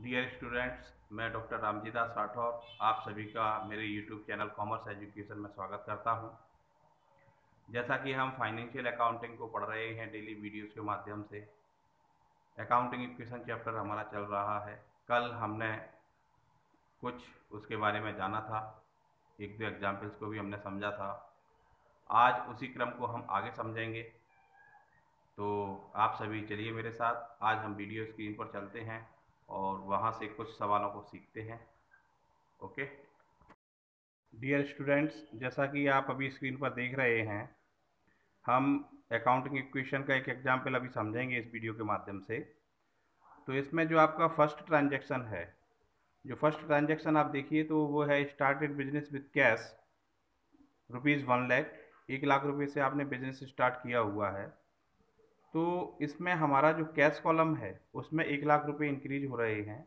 Dear students, मैं doctor Ramji दास राठौर आप सभी का मेरे यूट्यूब चैनल कॉमर्स एजुकेशन में स्वागत करता हूं। जैसा कि हम फाइनेंशियल अकाउंटिंग को पढ़ रहे हैं डेली वीडियोस के माध्यम से, अकाउंटिंग इक्वेशन चैप्टर हमारा चल रहा है। कल हमने कुछ उसके बारे में जाना था, एक दो एग्जाम्पल्स को भी हमने समझा था। आज उसी क्रम को हम आगे समझेंगे। तो आप सभी चलिए मेरे साथ, आज हम वीडियो स्क्रीन पर चलते हैं और वहाँ से कुछ सवालों को सीखते हैं। ओके डियर स्टूडेंट्स, जैसा कि आप अभी स्क्रीन पर देख रहे हैं, हम अकाउंटिंग इक्वेशन का एक एग्जाम्पल अभी समझेंगे इस वीडियो के माध्यम से। तो इसमें जो आपका फर्स्ट ट्रांजैक्शन है, जो फर्स्ट ट्रांजैक्शन आप देखिए तो वो है started business with cash ₹1,00,000। 1 lakh रुपये से आपने बिजनेस स्टार्ट किया हुआ है। तो इसमें हमारा जो कैश कॉलम है उसमें 1 लाख रुपये इंक्रीज हो रहे हैं,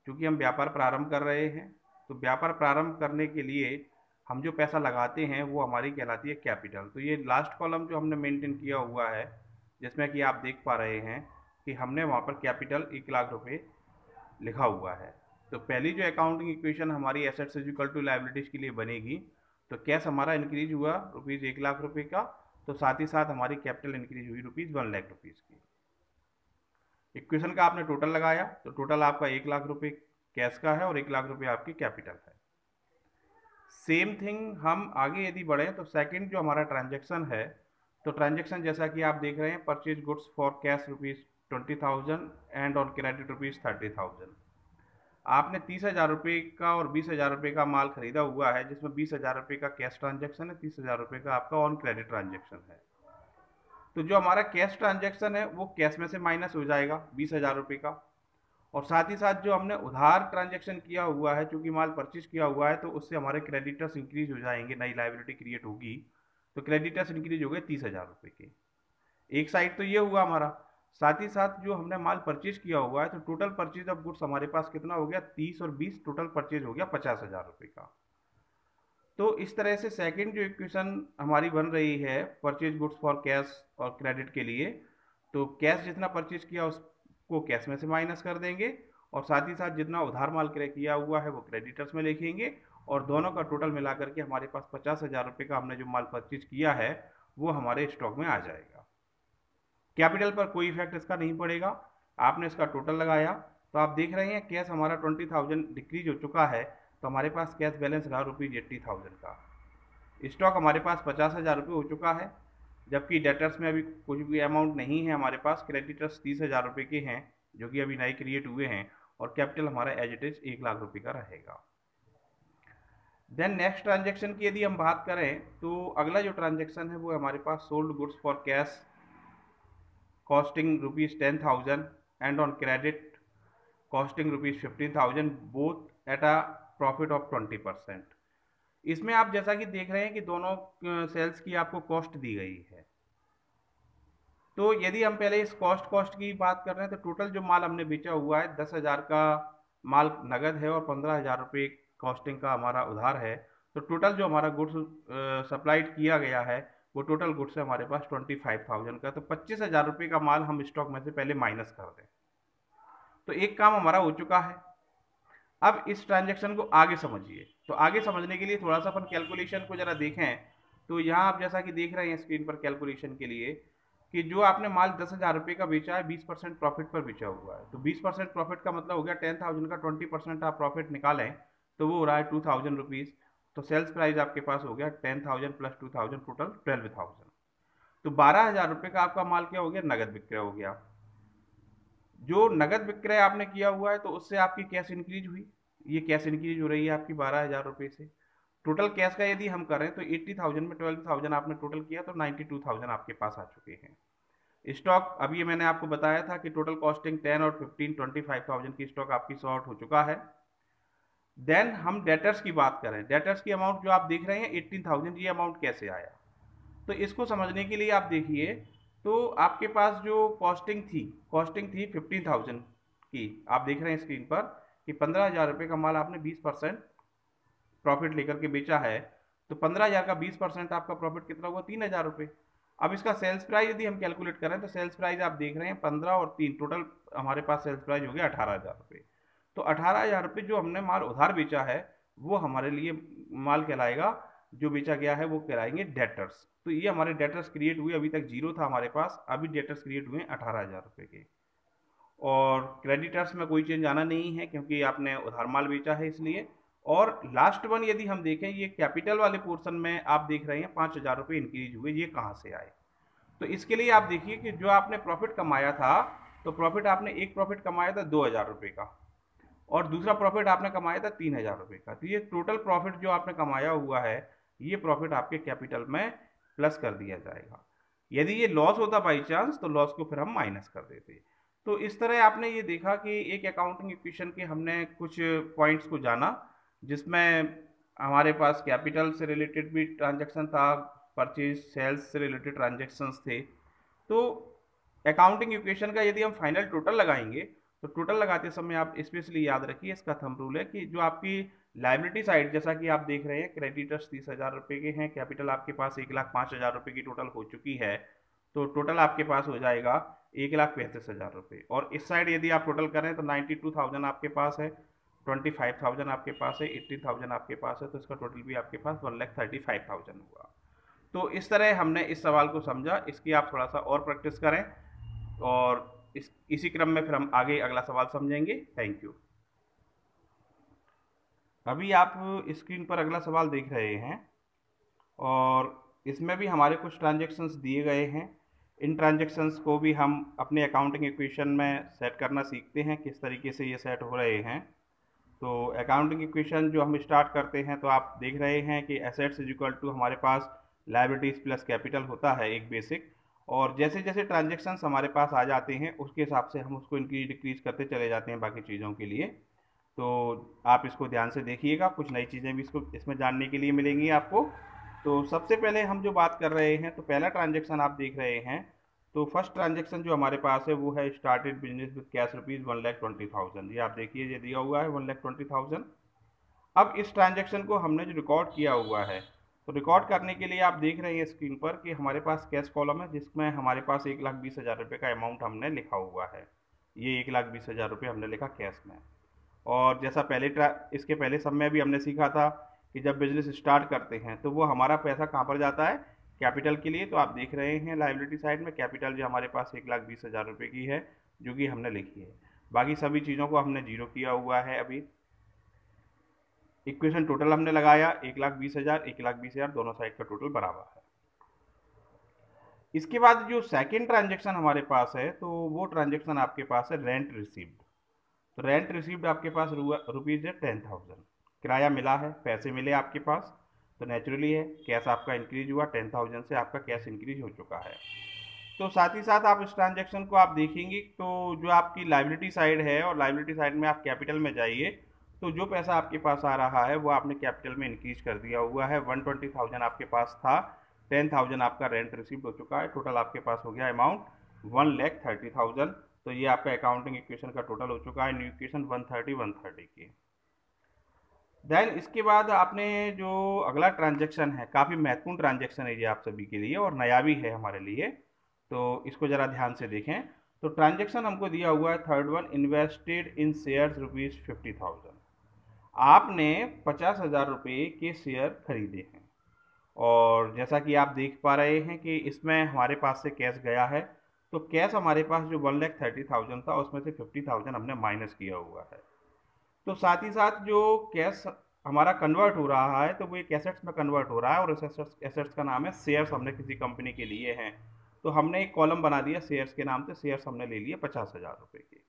क्योंकि हम व्यापार प्रारंभ कर रहे हैं। तो व्यापार प्रारंभ करने के लिए हम जो पैसा लगाते हैं वो हमारी कहलाती है कैपिटल। तो ये लास्ट कॉलम जो हमने मेंटेन किया हुआ है, जिसमें कि आप देख पा रहे हैं कि हमने वहाँ पर कैपिटल 1 लाख रुपये लिखा हुआ है। तो पहली जो अकाउंटिंग इक्वेशन हमारी assets is equal to liabilities के लिए बनेगी, तो कैश हमारा इंक्रीज हुआ ₹1 लाख का, तो साथ ही साथ हमारी कैपिटल इंक्रीज हुई ₹1,00,000 की। इक्वेशन का आपने टोटल लगाया तो टोटल आपका 1 लाख रुपये कैश का है और 1 लाख रुपये आपकी कैपिटल है। सेम थिंग हम आगे यदि बढ़ें तो सेकंड जो हमारा ट्रांजैक्शन है, तो ट्रांजैक्शन जैसा कि आप देख रहे हैं, purchase goods for cash ₹20,000 and on credit ₹30,000। आपने 30,000 रुपये का और 20,000 रुपये का माल खरीदा हुआ है, जिसमें 20,000 रुपये का कैश ट्रांजैक्शन है, 30,000 रुपये का आपका ऑन क्रेडिट ट्रांजैक्शन है। तो जो हमारा कैश ट्रांजैक्शन है वो कैश में से माइनस हो जाएगा 20,000 रुपये का, और साथ ही साथ जो हमने उधार ट्रांजैक्शन किया हुआ है, चूंकि माल परचेज किया हुआ है, तो उससे हमारे क्रेडिटर्स इंक्रीज हो जाएंगे, नई लायबिलिटी क्रिएट होगी। तो क्रेडिटर्स इंक्रीज हो गए 30,000 रुपये के। एक साइड तो ये हुआ हमारा, साथ ही साथ जो हमने माल परचेज किया हुआ है, तो टोटल परचेज ऑफ गुड्स हमारे पास कितना हो गया, 30 और 20 टोटल परचेज हो गया 50,000 रुपये का। तो इस तरह से सेकंड जो इक्वेशन हमारी बन रही है परचेज गुड्स फॉर कैश और क्रेडिट के लिए, तो कैश जितना परचेज किया उसको कैश में से माइनस कर देंगे, और साथ ही साथ जितना उधार माल क्रय किया हुआ है वो क्रेडिटर्स में लिखेंगे, और दोनों का टोटल मिला करके हमारे पास 50,000 रुपये का हमने जो माल परचेज किया है वो हमारे स्टॉक में आ जाएगा। कैपिटल पर कोई इफेक्ट इसका नहीं पड़ेगा। आपने इसका टोटल लगाया तो आप देख रहे हैं कैश हमारा 20,000 डिक्रीज हो चुका है, तो हमारे पास कैश बैलेंस रहा ₹80,000 का। स्टॉक हमारे पास 50,000 रुपये हो चुका है, जबकि डेटर्स में अभी कुछ भी अमाउंट नहीं है हमारे पास। क्रेडिटर्स 30,000 रुपये के हैं जो कि अभी नए क्रिएट हुए हैं, और कैपिटल हमारा एज इट इज 1 लाख रुपये का रहेगा। देन नेक्स्ट ट्रांजेक्शन की यदि हम बात करें, तो अगला जो ट्रांजेक्शन है वो हमारे पास sold goods for cash costing ₹10,000 and on credit costing ₹15,000, both at a profit of 20%। इसमें आप जैसा कि देख रहे हैं कि दोनों सेल्स की आपको कॉस्ट दी गई है। तो यदि हम पहले इस कॉस्ट की बात कर रहे हैं, तो टोटल जो माल हमने बेचा हुआ है 10,000 का माल नगद है और 15,000 रुपये कॉस्टिंग का हमारा उधार है। तो टोटल जो हमारा गुड्स सप्लाइड किया गया है वो टोटल गुड्स है हमारे पास 25,000 का। तो 25,000 रुपये का माल हम स्टॉक में से पहले माइनस कर दें, तो एक काम हमारा हो चुका है। अब इस ट्रांजेक्शन को आगे समझिए। तो आगे समझने के लिए थोड़ा सा अपन कैलकुलेशन को जरा देखें, तो यहाँ आप जैसा कि देख रहे हैं स्क्रीन पर कैलकुलेशन के लिए, कि जो आपने माल 10,000 रुपये का बेचा है 20% प्रॉफिट पर बेचा हुआ है। तो 20% प्रॉफिट का मतलब हो गया 10,000 का 20% आप प्रॉफिट निकालें तो वो हो रहा है 2,000 रुपीज़। तो सेल्स प्राइस आपके पास हो गया 10,000 प्लस 2,000 टोटल 12,000। तो 12,000 रुपये का आपका माल क्या हो गया, नगद विक्रय हो गया। जो नगद विक्रय आपने किया हुआ है तो उससे आपकी कैश इंक्रीज हुई, ये कैश इंक्रीज हो रही है आपकी 12,000 रुपये से। टोटल कैश का यदि हम करें तो 80,000 में 12,000 आपने टोटल किया, तो 92,000 आपके पास आ चुके हैं। स्टॉक अभी ये मैंने आपको बताया था कि टोटल कॉस्टिंग 10 और 15 25,000 की स्टॉक आपकी सॉर्ट हो चुका है। देन हम डेटर्स की बात करें, डेटर्स की अमाउंट जो आप देख रहे हैं 18,000, ये अमाउंट कैसे आया, तो इसको समझने के लिए आप देखिए, तो आपके पास जो कॉस्टिंग थी 15,000 की, आप देख रहे हैं स्क्रीन पर कि 15,000 रुपये का माल आपने 20% प्रॉफिट लेकर के बेचा है। तो 15,000 का 20% आपका प्रॉफिट कितना हुआ, 3,000 रुपये। अब इसका सेल्स प्राइस यदि हम कैलकुलेट करें, तो सेल्स प्राइस आप देख रहे हैं 15 और 3 टोटल हमारे पास सेल्स प्राइस हो गया 18,000 रुपये। तो 18,000 रुपये जो हमने माल उधार बेचा है वो हमारे लिए माल कहलाएगा, जो बेचा गया है वो कहलाएंगे डेटर्स। तो ये हमारे डेटर्स क्रिएट हुए, अभी तक जीरो था हमारे पास, अभी डेटर्स क्रिएट हुए 18,000 रुपये के। और क्रेडिटर्स में कोई चेंज आना नहीं है क्योंकि आपने उधार माल बेचा है इसलिए। और लास्ट वन यदि हम देखें, ये कैपिटल वाले पोर्शन में आप देख रहे हैं 5,000 रुपये इंक्रीज हुए, ये कहाँ से आए? तो इसके लिए आप देखिए कि जो आपने प्रॉफिट कमाया था, तो प्रॉफिट आपने एक प्रॉफिट कमाया था 2,000 रुपये का, और दूसरा प्रॉफिट आपने कमाया था 3,000 रुपये का। तो ये टोटल प्रॉफिट जो आपने कमाया हुआ है, ये प्रॉफिट आपके कैपिटल में प्लस कर दिया जाएगा। यदि ये लॉस होता बाई चांस, तो लॉस को फिर हम माइनस कर देते। तो इस तरह आपने ये देखा कि एक अकाउंटिंग इक्वेशन के हमने कुछ पॉइंट्स को जाना, जिसमें हमारे पास कैपिटल से रिलेटेड भी ट्रांजैक्शन था, परचेज सेल्स से रिलेटेड ट्रांजैक्शंस थे। तो अकाउंटिंग इक्वेशन का यदि हम फाइनल टोटल लगाएंगे, तो टोटल लगाते समय आप स्पेशली याद रखिए, इसका थंब रूल है कि जो आपकी लायबिलिटी साइड, जैसा कि आप देख रहे हैं क्रेडिटर्स 30,000 रुपये के हैं, कैपिटल आपके पास 1,05,000 रुपये की टोटल हो चुकी है, तो टोटल आपके पास हो जाएगा 1,35,000 रुपये। और इस साइड यदि आप टोटल करें तो 92,000 आपके पास है, 25,000 आपके पास है, 18,000 आपके पास है, तो इसका टोटल भी आपके पास 1,35,000 हुआ। तो इस तरह हमने इस सवाल को समझा, इसकी आप थोड़ा सा और प्रैक्टिस करें, और इसी क्रम में फिर हम आगे अगला सवाल समझेंगे। Thank you. अभी आप स्क्रीन पर अगला सवाल देख रहे हैं, और इसमें भी हमारे कुछ ट्रांजैक्शंस दिए गए हैं। इन ट्रांजैक्शंस को भी हम अपने अकाउंटिंग इक्वेशन में सेट करना सीखते हैं, किस तरीके से ये सेट हो रहे हैं। तो अकाउंटिंग इक्वेशन जो हम स्टार्ट करते हैं, तो आप देख रहे हैं कि एसेट्स इज इक्वल टू हमारे पास लायबिलिटीज प्लस कैपिटल होता है एक बेसिक, और जैसे जैसे ट्रांजैक्शंस हमारे पास आ जाते हैं उसके हिसाब से हम उसको इंक्रीज डिक्रीज करते चले जाते हैं बाकी चीज़ों के लिए। तो आप इसको ध्यान से देखिएगा, कुछ नई चीज़ें भी इसमें जानने के लिए मिलेंगी आपको। तो सबसे पहले हम जो बात कर रहे हैं, तो पहला ट्रांजैक्शन आप देख रहे हैं, तो फर्स्ट ट्रांजैक्शन जो हमारे पास है वो है started business with cash rupees 1,20,000। ये आप देखिए, ये दिया हुआ है 1,20,000। अब इस ट्रांजैक्शन को हमने जो रिकॉर्ड किया हुआ है, तो रिकॉर्ड करने के लिए आप देख रहे हैं स्क्रीन पर कि हमारे पास कैश कॉलम है, जिसमें हमारे पास 1,20,000 रुपये का अमाउंट हमने लिखा हुआ है। ये 1,20,000 रुपये हमने लिखा कैश में। और जैसा इसके पहले सब में भी हमने सीखा था कि जब बिजनेस स्टार्ट करते हैं तो वो हमारा पैसा कहाँ पर जाता है? कैपिटल के लिए। तो आप देख रहे हैं लायबिलिटी साइड में कैपिटल जो हमारे पास 1,20,000 रुपये की है, जो कि हमने लिखी है। बाकी सभी चीज़ों को हमने जीरो किया हुआ है। अभी इक्वेशन टोटल हमने लगाया 1,20,000, 1,20,000 दोनों साइड का टोटल बराबर है। इसके बाद जो सेकेंड ट्रांजेक्शन हमारे पास है, तो वो ट्रांजेक्शन आपके पास है रेंट रिसीव्ड। तो रेंट रिसीव्ड आपके पास रुपीज़ है 10,000, किराया मिला है, पैसे मिले आपके पास, तो नेचुरली है कैश आपका इंक्रीज हुआ, 10,000 से आपका कैश इंक्रीज हो चुका है। तो साथ ही साथ आप इस ट्रांजैक्शन को आप देखेंगे, तो जो आपकी लायबिलिटी साइड है, और लायबिलिटी साइड में आप कैपिटल में जाइए, तो जो पैसा आपके पास आ रहा है वो आपने कैपिटल में इंक्रीज कर दिया हुआ है। 120,000 आपके पास था, 10,000 आपका रेंट रिसीव्ड हो चुका है, टोटल आपके पास हो गया अमाउंट 1,30,000। तो ये आपका अकाउंटिंग इक्वेशन का टोटल हो चुका है, न्यू इक्वेशन 130 की। देन इसके बाद आपने जो अगला ट्रांजैक्शन है, काफ़ी महत्वपूर्ण ट्रांजैक्शन है ये आप सभी के लिए, और नया भी है हमारे लिए, तो इसको ज़रा ध्यान से देखें। तो ट्रांजैक्शन हमको दिया हुआ है third one, invested in shares rupees 50,000। आपने 50,000 रुपये के शेयर खरीदे हैं, और जैसा कि आप देख पा रहे हैं कि इसमें हमारे पास से कैश गया है, तो कैश हमारे पास जो 1,30,000 था उसमें से 50,000 हमने माइनस किया हुआ है। तो साथ ही साथ जो कैश हमारा कन्वर्ट हो रहा है, तो वो एक एसेट्स में कन्वर्ट हो रहा है, और इस एसेट्स का नाम है शेयर्स। हमने किसी कंपनी के लिए हैं, तो हमने एक कॉलम बना दिया शेयर्स के नाम से, शेयर्स हमने ले लिए 50,000 रुपये के।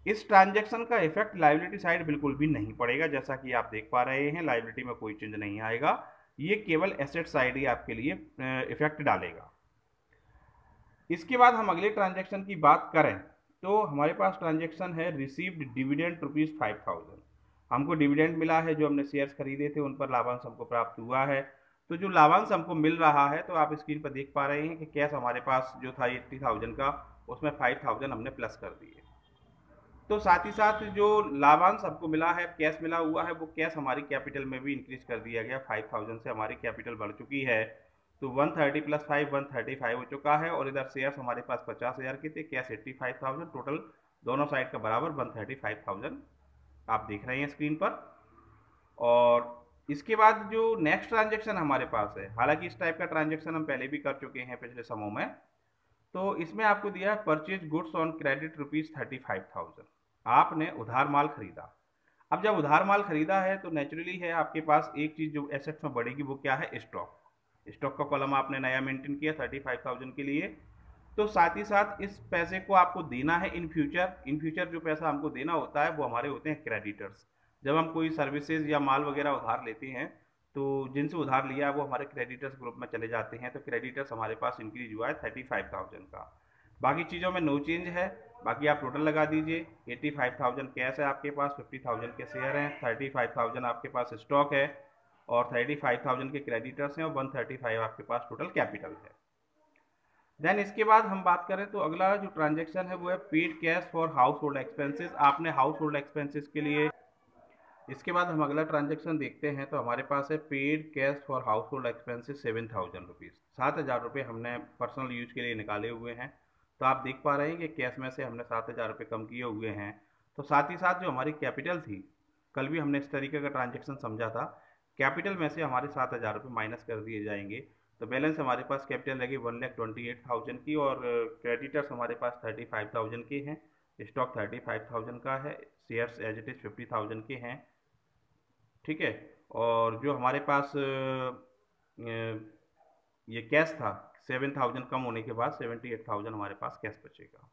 इस ट्रांजैक्शन का इफेक्ट लायबिलिटी साइड बिल्कुल भी नहीं पड़ेगा, जैसा कि आप देख पा रहे हैं लायबिलिटी में कोई चेंज नहीं आएगा, ये केवल एसेट साइड ही आपके लिए इफेक्ट डालेगा। इसके बाद हम अगले ट्रांजैक्शन की बात करें, तो हमारे पास ट्रांजैक्शन है रिसीव्ड डिविडेंड रुपीज़ 5,000। हमको डिविडेंड मिला है, जो हमने शेयर्स खरीदे थे उन पर लाभांश हमको प्राप्त हुआ है। तो जो लाभांश हमको मिल रहा है, तो आप स्क्रीन पर देख पा रहे हैं कि कैश हमारे पास जो था 80,000 का, उसमें 5,000 हमने प्लस कर दिए। तो साथ ही साथ जो लाभांश हमको मिला है, कैश मिला हुआ है, वो कैश हमारी कैपिटल में भी इंक्रीज कर दिया गया। 5,000 से हमारी कैपिटल बढ़ चुकी है, तो 130 प्लस 5 135 हो चुका है, और इधर शेयर्स हमारे पास 50,000 के थे, कैश 85,000, टोटल दोनों साइड का बराबर 135,000 आप देख रहे हैं स्क्रीन पर। और इसके बाद जो नेक्स्ट ट्रांजेक्शन हमारे पास है, हालांकि इस टाइप का ट्रांजेक्शन हम पहले भी कर चुके हैं पिछले समों में, तो इसमें आपको दिया है परचेज गुड्स ऑन क्रेडिट ₹35,000। आपने उधार माल खरीदा। अब जब उधार माल खरीदा है तो नेचुरली है आपके पास एक चीज़ जो एसेट्स में बढ़ेगी वो क्या है, स्टॉक। स्टॉक का कॉलम आपने नया मेंटेन किया 35,000 के लिए। तो साथ ही साथ इस पैसे को आपको देना है इन फ्यूचर। इन फ्यूचर जो पैसा हमको देना होता है वो हमारे होते हैं क्रेडिटर्स। जब हम कोई सर्विसेज या माल वगैरह उधार लेते हैं तो जिनसे उधार लिया है वो हमारे क्रेडिटर्स ग्रुप में चले जाते हैं। तो क्रेडिटर्स हमारे पास इंक्रीज हुआ है 35,000 का। बाकी चीज़ों में नो चेंज है। बाकी आप टोटल लगा दीजिए। 85,000 कैश है आपके पास, 50,000 के शेयर हैं, 35,000 आपके पास स्टॉक है और 35,000 के क्रेडिटर्स हैं और 135 आपके पास टोटल कैपिटल है। देन इसके बाद हम बात करें तो अगला जो ट्रांजेक्शन है वो है paid cash for house hold expenses. आपने हाउस होल्ड एक्सपेंसेस के लिए, इसके बाद हम अगला ट्रांजेक्शन देखते हैं तो हमारे पास है paid cash for house hold expenses 7,000 rupees. 7,000 रुपये हमने पर्सनल यूज के लिए निकाले हुए हैं। तो आप देख पा रहे हैं कि कैश में से हमने 7,000 रुपये कम किए हुए हैं। तो साथ ही साथ जो हमारी कैपिटल थी, कल भी हमने इस तरीके का ट्रांजेक्शन समझा था, कैपिटल में से हमारे 7,000 रुपये माइनस कर दिए जाएंगे। तो बैलेंस हमारे पास कैपिटल लगी 1,28,000 की और क्रेडिटर्स हमारे पास 35,000 के हैं, स्टॉक 35,000 का है, शेयर्स एज इट इज़ 50,000 के हैं। ठीक है। और जो हमारे पास ये कैश था 7,000 कम होने के बाद 78,000 हमारे पास कैश बचेगा।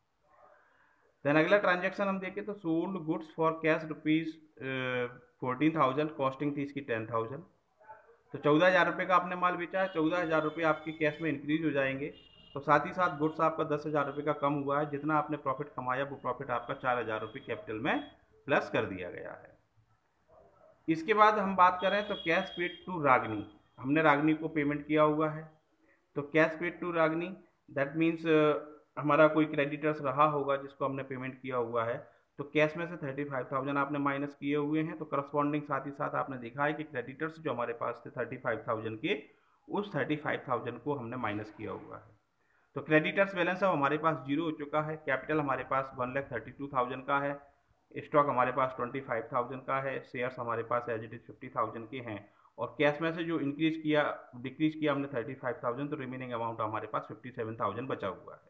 देन अगला ट्रांजेक्शन हम देखें तो sold goods for cash ₹14,000, costing थी इसकी 10,000। तो 14,000 रुपये का आपने माल बेचा है, 14,000 रुपये आपके कैश में इंक्रीज हो जाएंगे। तो साथ ही साथ गुड्स आपका 10,000 रुपये का कम हुआ है। जितना आपने प्रॉफिट कमाया वो प्रॉफिट आपका 4,000 रुपये कैपिटल में प्लस कर दिया गया है। इसके बाद हम बात करें तो कैश पेड टू रागनी, हमने रागनी को पेमेंट किया हुआ है। तो cash paid to Ragini that means हमारा कोई क्रेडिटर्स रहा होगा जिसको हमने पेमेंट किया हुआ है। तो कैश में से 35,000 आपने माइनस किए हुए हैं। तो करस्पॉन्डिंग साथ ही साथ आपने देखा है कि क्रेडिटर्स जो हमारे पास थे 35,000 के, उस 35,000 को हमने माइनस किया हुआ है। तो क्रेडिटर्स बैलेंस अब हमारे पास जीरो हो चुका है। कैपिटल हमारे पास 1,32,000 का है, स्टॉक हमारे पास 25,000 का है, शेयर्स हमारे पास एज इट इज 50,000 के हैं और कैश में से जो इंक्रीज किया डिक्रीज किया हमने 35,000, तो रिमेनिंग अमाउंट हमारे पास 57,000 बचा हुआ है।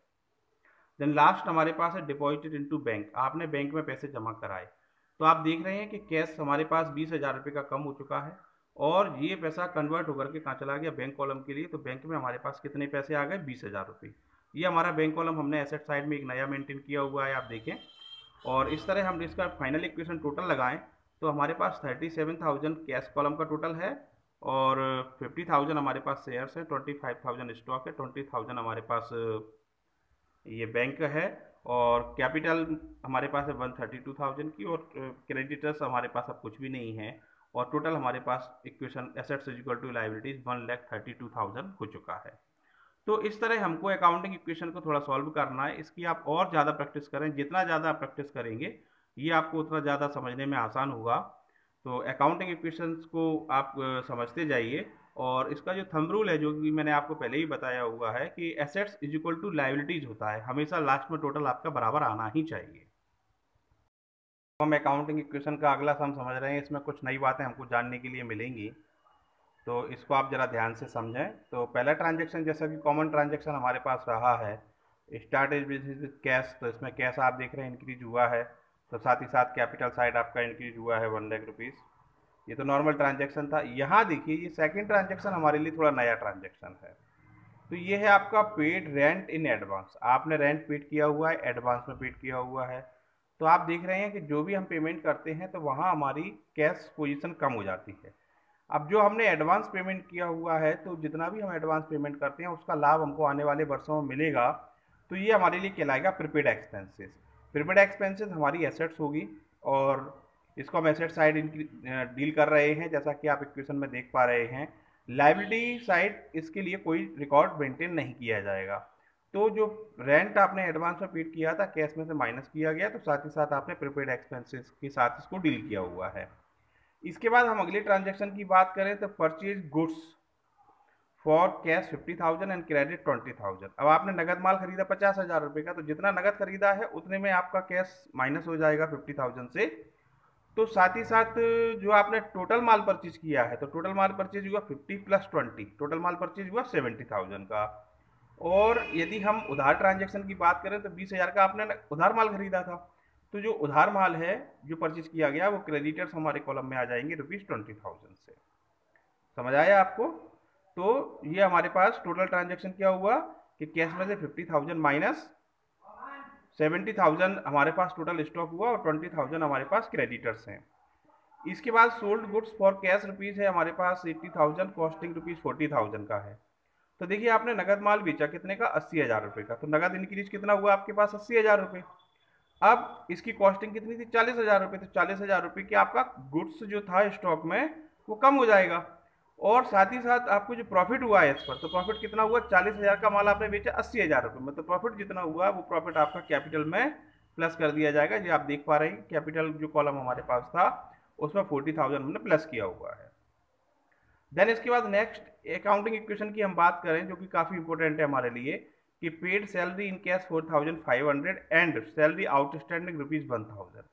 देन लास्ट हमारे पास है डिपॉजिटेड इनटू बैंक, आपने बैंक में पैसे जमा कराए। तो आप देख रहे हैं कि कैश हमारे पास 20,000 रुपये का कम हो चुका है और ये पैसा कन्वर्ट होकर के कहाँ चला गया, बैंक कॉलम के लिए। तो बैंक में हमारे पास कितने पैसे आ गए, 20,000 रुपये। ये हमारा बैंक कॉलम हमने एसेट साइड में एक नया मेंटेन किया हुआ है, आप देखें। और इस तरह हम इसका फाइनल इक्वेशन टोटल लगाएं तो हमारे पास 37,000 कैश कॉलम का टोटल है और 50,000 हमारे पास शेयर्स है, 25,000 स्टॉक है, 20,000 हमारे पास ये बैंक है और कैपिटल हमारे पास है 132,000 की और क्रेडिटर्स हमारे पास अब कुछ भी नहीं है और टोटल हमारे पास equation assets is equal to liabilities 1,32,000 हो चुका है। तो इस तरह हमको अकाउंटिंग इक्वेशन को थोड़ा सॉल्व करना है। इसकी आप और ज़्यादा प्रैक्टिस करें, जितना ज़्यादा आप प्रैक्टिस करेंगे ये आपको उतना ज़्यादा समझने में आसान होगा। तो अकाउंटिंग इक्वेशंस को आप समझते जाइए। और इसका जो थंब रूल है जो कि मैंने आपको पहले ही बताया हुआ है कि assets is equal to liabilities होता है, हमेशा लास्ट में टोटल आपका बराबर आना ही चाहिए। हम अकाउंटिंग इक्वेशन का अगला सम समझ रहे हैं, इसमें कुछ नई बातें हमको जानने के लिए मिलेंगी, तो इसको आप ज़रा ध्यान से समझें। तो पहला ट्रांजैक्शन जैसा कि कॉमन ट्रांजैक्शन हमारे पास रहा है स्टार्ट इज विद कैश, तो इसमें कैश आप देख रहे हैं इंक्रीज हुआ है। तो साथ ही साथ कैपिटल साइड आपका इंक्रीज हुआ है 1 लाख रुपीज़। ये तो नॉर्मल ट्रांजैक्शन था। यहाँ देखिए ये सेकंड ट्रांजैक्शन हमारे लिए थोड़ा नया ट्रांजैक्शन है। तो ये है आपका पेड रेंट इन एडवांस, आपने रेंट पेड किया हुआ है, एडवांस में पेड किया हुआ है। तो आप देख रहे हैं कि जो भी हम पेमेंट करते हैं तो वहाँ हमारी कैश पोजीशन कम हो जाती है। अब जो हमने एडवांस पेमेंट किया हुआ है तो जितना भी हम एडवांस पेमेंट करते हैं उसका लाभ हमको आने वाले वर्षों में मिलेगा। तो ये हमारे लिए कहलाएगा प्रीपेड एक्सपेंसेस। प्रीपेड एक्सपेंसेस हमारी एसेट्स होगी और इसको हम एसेट साइड डील कर रहे हैं जैसा कि आप इक्वेशन में देख पा रहे हैं। लायबिलिटी साइड इसके लिए कोई रिकॉर्ड मेंटेन नहीं किया जाएगा। तो जो रेंट आपने एडवांस में पेड किया था कैश में से माइनस किया गया, तो साथ ही साथ आपने प्रीपेड एक्सपेंसेस के साथ इसको डील किया हुआ है। इसके बाद हम अगले ट्रांजैक्शन की बात करें तो purchase goods for cash 50,000 and credit 20,000। अब आपने नगद माल खरीदा 50,000 रुपये का, तो जितना नगद खरीदा है उतने में आपका कैश माइनस हो जाएगा 50,000 से। तो साथ ही साथ जो आपने टोटल माल परचेज किया है, तो टोटल माल परचेज हुआ 50 प्लस 20, टोटल माल परचेज हुआ 70,000 का। और यदि हम उधार ट्रांजैक्शन की बात करें तो 20,000 का आपने उधार माल खरीदा था, तो जो उधार माल है जो परचेज किया गया वो क्रेडिटर्स हमारे कॉलम में आ जाएंगे ₹20,000 से। समझ आया आपको? तो ये हमारे पास टोटल ट्रांजैक्शन क्या हुआ कि कैश में से 50,000 माइनस 70,000 हमारे पास टोटल स्टॉक हुआ और 20,000 हमारे पास क्रेडिटर्स हैं। इसके बाद sold goods for cash rupees है हमारे पास 80,000, कॉस्टिंग ₹40,000 का है। तो देखिए आपने नगद माल बेचा कितने का, 80,000 रुपये का, तो नगद इंक्रीज कितना हुआ आपके पास, 80,000 रुपये। अब इसकी कॉस्टिंग कितनी थी, 40,000 रुपये, तो 40,000 रुपये की आपका गुड्स जो था स्टॉक में वो कम हो जाएगा। और साथ ही साथ आपको जो प्रॉफिट हुआ है इस पर, तो प्रॉफिट कितना हुआ, 40,000 का माल आपने बेचा 80,000 रुपये में, तो प्रॉफिट जितना हुआ वो प्रॉफिट आपका कैपिटल में प्लस कर दिया जाएगा। जो आप देख पा रहे हैं कैपिटल जो कॉलम हमारे पास था उसमें 40,000 हमने प्लस किया हुआ है। देन इसके बाद नेक्स्ट अकाउंटिंग इक्वेशन की हम बात करें जो कि काफ़ी इंपॉर्टेंट है हमारे लिए, कि paid salary in cash 4,500 and salary outstanding ₹1,000।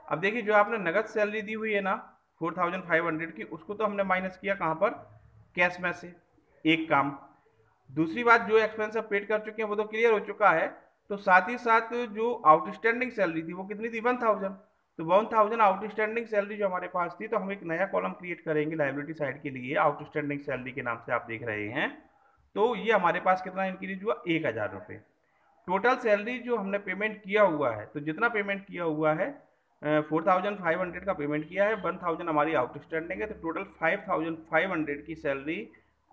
अब देखिए जो आपने नगद सैलरी दी हुई है ना 4,500 की, उसको तो हमने माइनस किया कहाँ पर, कैश में से, एक काम। दूसरी बात जो एक्सपेंस आप पेड कर चुके हैं वो तो क्लियर हो चुका है, तो साथ ही साथ जो आउटस्टैंडिंग सैलरी थी वो कितनी थी, 1,000। तो 1,000 आउटस्टैंडिंग सैलरी जो हमारे पास थी, तो हम एक नया कॉलम क्रिएट करेंगे लायबिलिटी साइड के लिए, आउटस्टैंडिंग सैलरी के नाम से आप देख रहे हैं। तो ये हमारे पास कितना इंक्रीज हुआ, 1,000 रुपये। टोटल सैलरी जो हमने पेमेंट किया हुआ है, तो जितना पेमेंट किया हुआ है 4,500 का पेमेंट किया है, 1,000 हमारी आउटस्टैंडिंग है, तो टोटल 5,500 की सैलरी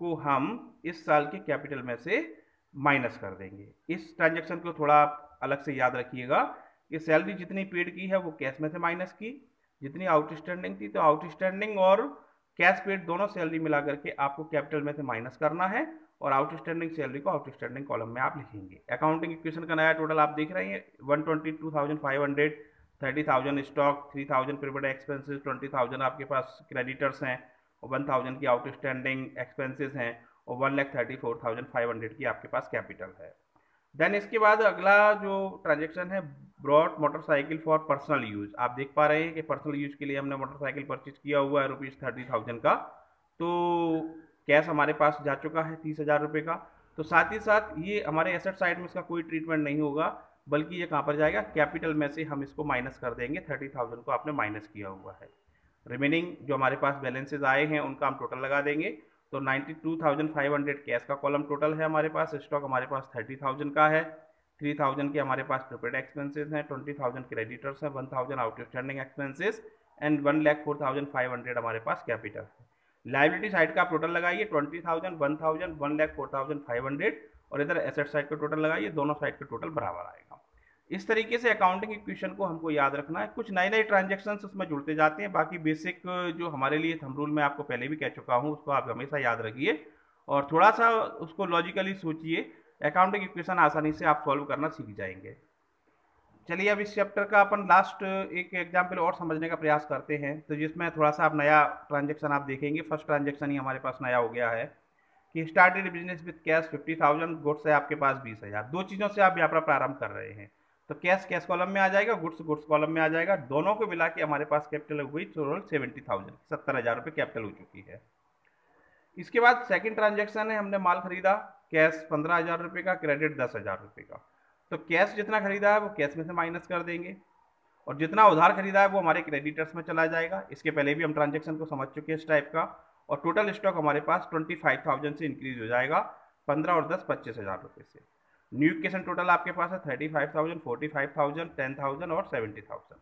को हम इस साल के कैपिटल में से माइनस कर देंगे। इस ट्रांजेक्शन को थोड़ा आप अलग से याद रखिएगा कि सैलरी जितनी पेड की है वो कैश में से माइनस की, जितनी आउटस्टैंडिंग थी तो आउटस्टैंडिंग और कैश पेड दोनों सैलरी मिला करके आपको कैपिटल में से माइनस करना है, और आउटस्टैंडिंग सैलरी को आउटस्टैंडिंग कॉलम में आप लिखेंगे। अकाउंटिंग इक्वेशन का नया टोटल आप देख रहे हैं 122,500, 30,000 स्टॉक, 3,000 प्रीपेड एक्सपेंसेस, 20,000 आपके पास क्रेडिटर्स हैं, और 1,000 की आउटस्टैंडिंग एक्सपेंसेस हैं, और 1,34,500 की आपके पास कैपिटल है। देन इसके बाद अगला जो ट्रांजेक्शन है brought motorcycle for personal use. आप देख पा रहे हैं कि पर्सनल यूज के लिए हमने मोटरसाइकिल परचेज किया हुआ है ₹30,000 का, तो कैश हमारे पास जा चुका है 30,000 रुपये का। तो साथ ही साथ ये हमारे एसेट साइड में इसका कोई ट्रीटमेंट नहीं होगा, बल्कि ये कहाँ पर जाएगा, कैपिटल में से हम इसको माइनस कर देंगे। 30,000 को आपने माइनस किया हुआ है, रिमेनिंग जो हमारे पास बैलेंसेज आए हैं उनका हम टोटल लगा देंगे। तो 92,500 कैश का कॉलम टोटल है हमारे पास, स्टॉक हमारे पास 30,000 का है, 3,000 के हमारे पास प्रीपेड एक्सपेंसेस हैं, 20,000 क्रेडिटर्स हैं, 1,000 आउटस्टैंडिंग एक्सपेंसेस एंड 1,04,500 हमारे पास कैपिटल है। लाइबिलिटी साइड का आप टोटल लगाइए 20,000, 1,000, 1,04,500, और इधर एसेट साइड का टोटल लगाइए, दोनों साइड का टोटल बराबर आएगा। इस तरीके से अकाउंटिंग इक्वेशन को हमको याद रखना है। कुछ नए नए ट्रांजेक्शन उसमें जुड़ते जाते हैं, बाकी बेसिक जो हमारे लिए थंब रूल मैं आपको पहले भी कह चुका हूँ उसको आप हमेशा याद रखिए और थोड़ा सा उसको लॉजिकली सोचिए, अकाउंटिंग इक्वेशन आसानी से आप सॉल्व करना सीख जाएंगे। चलिए अब इस चैप्टर का अपन लास्ट एक एग्जाम्पल और समझने का प्रयास करते हैं, तो जिसमें थोड़ा सा आप नया ट्रांजेक्शन आप देखेंगे। फर्स्ट ट्रांजेक्शन ही हमारे पास नया हो गया है कि started business with cash 50,000, goods है आपके पास 20,000। दो चीज़ों से आप व्यापार प्रारंभ कर रहे हैं, तो कैश कैश कॉलम में आ जाएगा, गुड्स गुड्स कॉलम में आ जाएगा, दोनों को मिला के हमारे पास कैपिटल हुई टोटल 70,000, 70,000 रुपये कैपिटल हो चुकी है। इसके बाद सेकंड ट्रांजेक्शन है, हमने माल खरीदा कैश 15,000 रुपये का, क्रेडिट 10,000 रुपये का। तो कैश जितना खरीदा है वो कैश में से माइनस कर देंगे, और जितना उधार खरीदा है वो हमारे क्रेडिटर्स में चला जाएगा। इसके पहले भी हम ट्रांजेक्शन को समझ चुके हैं इस टाइप का। और टोटल स्टॉक हमारे पास 25,000 से इंक्रीज हो जाएगा, 15 और 10 25,000 रुपये से। न्यू इक्वेशन टोटल आपके पास है 35,000, 45,000, 10,000 और 70,000।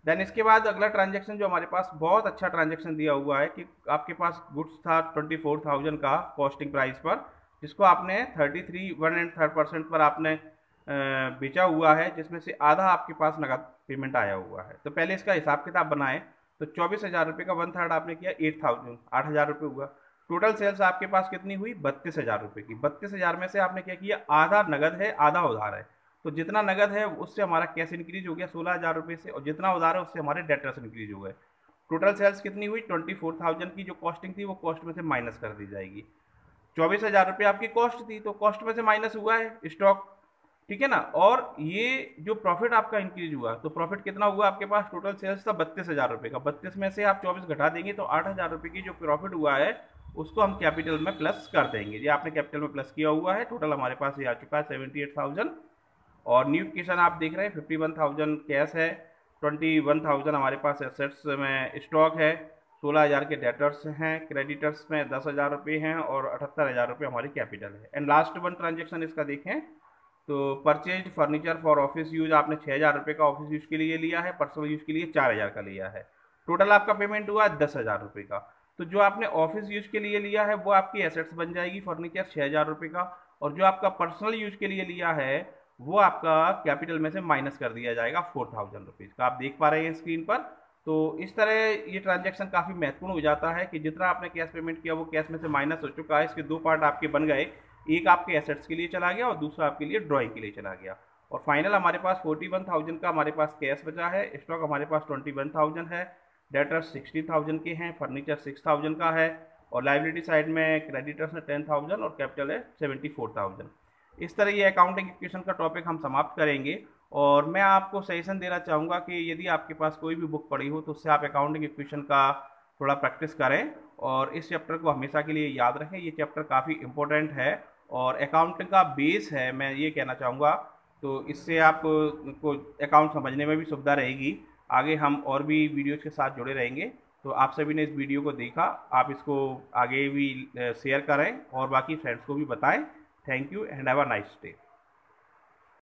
देन इसके बाद अगला ट्रांजेक्शन जो हमारे पास बहुत अच्छा ट्रांजेक्शन दिया हुआ है कि आपके पास गुड्स था 24,000 का कॉस्टिंग प्राइस पर, जिसको आपने 33 1/3% पर आपने बेचा हुआ है, जिसमें से आधा आपके पास नगद पेमेंट आया हुआ है। तो पहले इसका हिसाब किताब बनाएं, तो 24,000 रुपये का 1/3 आपने किया 8,000 रुपये हुआ। टोटल सेल्स आपके पास कितनी हुई 32,000 रुपये की। 32,000 में से आपने क्या किया, आधा नगद है आधा उधार है, तो जितना नगद है उससे हमारा कैश इंक्रीज हो गया 16,000 रुपये से, और जितना उधार है उससे हमारे डेटर्स इंक्रीज हो गए। टोटल सेल्स कितनी हुई 24,000 की, जो कॉस्टिंग थी वो कॉस्ट में से माइनस कर दी जाएगी। 24,000 रुपये आपकी कॉस्ट थी, तो कॉस्ट में से माइनस हुआ है स्टॉक, ठीक है ना। और ये जो प्रॉफिट आपका इंक्रीज हुआ, तो प्रॉफिट कितना हुआ आपके पास, टोटल सेल्स था 32,000 रुपये का, 32 में से आप 24 घटा देंगे तो 8,000 रुपये की जो प्रॉफिट हुआ है उसको हम कैपिटल में प्लस कर देंगे। ये आपने कैपिटल में प्लस किया हुआ है, टोटल हमारे पास ये आ चुका है 78,000। और न्यू इक्वेशन आप देख रहे हैं 51,000 कैश है, 21,000 हमारे पास एसेट्स में स्टॉक है, 16,000 के डेटर्स हैं, क्रेडिटर्स में 10,000 रुपये हैं और 78,000 रुपये हमारी कैपिटल है। एंड लास्ट वन ट्रांजेक्शन इसका देखें तो purchase furniture for office use आपने 6,000 रुपये का ऑफिस यूज के लिए लिया है, पर्सनल यूज के लिए 4,000 का लिया है, टोटल आपका पेमेंट हुआ 10,000 रुपये का। तो जो आपने ऑफिस यूज के लिए लिया है वो आपकी एसेट्स बन जाएगी फर्नीचर 6,000 रुपये का, और जो आपका पर्सनल यूज के लिए लिया है वो आपका कैपिटल में से माइनस कर दिया जाएगा 4,000 रुपीज़ का, आप देख पा रहे हैं स्क्रीन पर। तो इस तरह ये ट्रांजैक्शन काफ़ी महत्वपूर्ण हो जाता है कि जितना आपने कैश पेमेंट किया वो कैश में से माइनस हो चुका है। इसके दो पार्ट आपके बन गए, एक आपके एसेट्स के लिए चला गया और दूसरा आपके लिए ड्राइंग के लिए चला गया। और फाइनल हमारे पास 41,000 का हमारे पास कैश बचा है, स्टॉक हमारे पास 21,000 है, डेटर्स 60,000 के हैं, फर्नीचर 6,000 का है, और लाइबिलिटी साइड में क्रेडिटर्स में 10,000 और कैपिटल है 74,000। इस तरह ये अकाउंटिंग इक्वेशन का टॉपिक हम समाप्त करेंगे। और मैं आपको सजेशन देना चाहूँगा कि यदि आपके पास कोई भी बुक पड़ी हो तो उससे आप अकाउंटिंग इक्वेशन का थोड़ा प्रैक्टिस करें और इस चैप्टर को हमेशा के लिए याद रखें। ये चैप्टर काफ़ी इंपॉर्टेंट है और अकाउंटिंग का बेस है, मैं ये कहना चाहूँगा। तो इससे आप को अकाउंट समझने में भी सुविधा रहेगी। आगे हम और भी वीडियोज़ के साथ जुड़े रहेंगे। तो आप सभी ने इस वीडियो को देखा, आप इसको आगे भी शेयर करें और बाकी फ्रेंड्स को भी बताएं। Thank you and have a nice day.